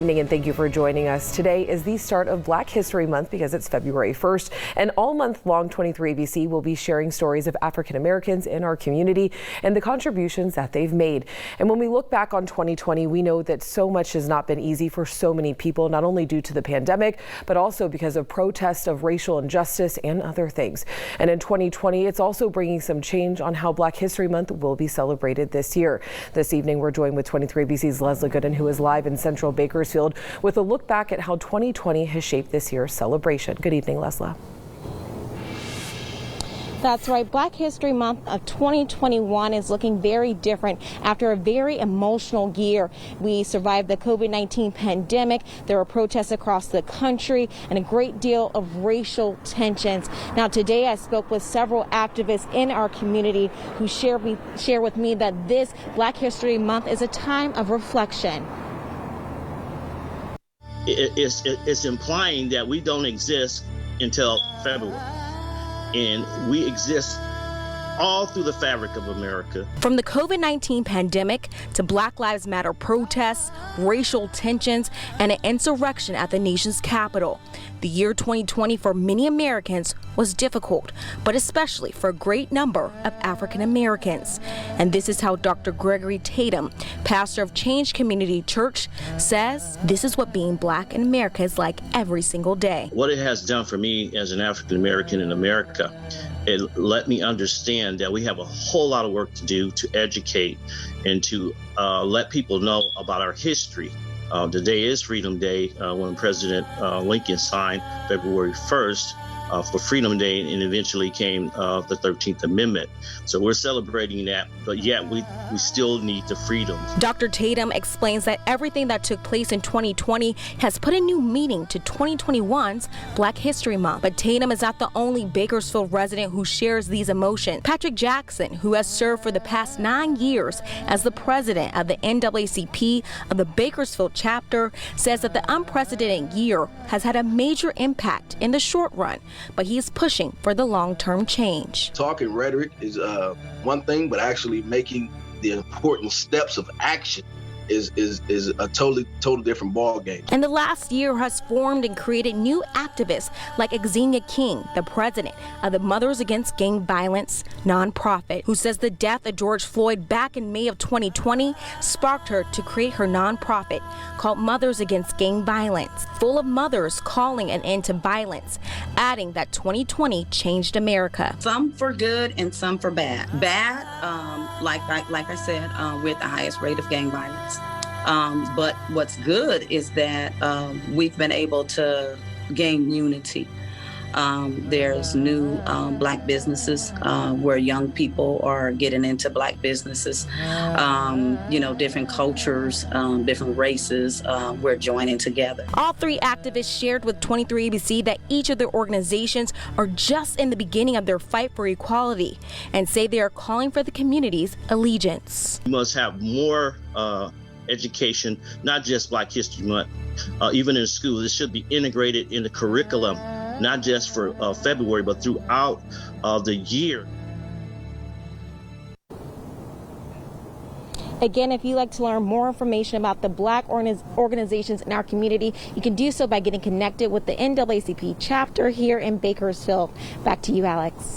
Evening and thank you for joining us. Today is the start of Black History Month because it's February 1st, and all month long 23ABC will be sharing stories of African Americans in our community and the contributions that they've made. And when we look back on 2020, we know that so much has not been easy for so many people, not only due to the pandemic, but also because of protests of racial injustice and other things. And in 2020, it's also bringing some change on how Black History Month will be celebrated this year. This evening, we're joined with 23ABC's Leslie Gooden, who is live in Central Bakersfield with a look back at how 2020 has shaped this year's celebration. Good evening, Leslie. That's right. Black History Month of 2021 is looking very different after a very emotional year. We survived the COVID-19 pandemic. There were protests across the country and a great deal of racial tensions. Now, today I spoke with several activists in our community who share with me that this Black History Month is a time of reflection. It's implying that we don't exist until February, and we exist all through the fabric of America. From the COVID-19 pandemic to Black Lives Matter protests, racial tensions, and an insurrection at the nation's capital, the year 2020 for many Americans was difficult, but especially for a great number of African Americans. And this is how Dr. Gregory Tatum, pastor of Change Community Church, says this is what being Black in America is like every single day. What it has done for me as an African American in America, it let me understand that we have a whole lot of work to do to educate and to let people know about our history. Today is Freedom Day when President Lincoln signed February 1st for Freedom Day, and eventually came the 13th Amendment. So we're celebrating that, but yet we still need the freedoms. Dr. Tatum explains that everything that took place in 2020 has put a new meaning to 2021's Black History Month. But Tatum is not the only Bakersfield resident who shares these emotions. Patrick Jackson, who has served for the past 9 years as the president of the NAACP of the Bakersfield chapter, says that the unprecedented year has had a major impact in the short run, but he is pushing for the long-term change. Talking rhetoric is one thing, but actually making the important steps of action is a totally different ball game. And the last year has formed and created new activists like Xenia King, the president of the Mothers Against Gang Violence nonprofit, who says the death of George Floyd back in May of 2020 sparked her to create her nonprofit called Mothers Against Gang Violence, full of mothers calling an end to violence, adding that 2020 changed America. Some for good and some for bad. Bad, like I said, with the highest rate of gang violence. But what's good is that we've been able to gain unity. There's new Black businesses where young people are getting into Black businesses. Different cultures, different races, we're joining together. All three activists shared with 23ABC that each of their organizations are just in the beginning of their fight for equality and say they are calling for the community's allegiance. We must have more education, not just Black History Month, even in school. This should be integrated in the curriculum, not just for February, but throughout the year. Again, if you'd like to learn more information about the Black organizations in our community, you can do so by getting connected with the NAACP chapter here in Bakersfield. Back to you, Alex.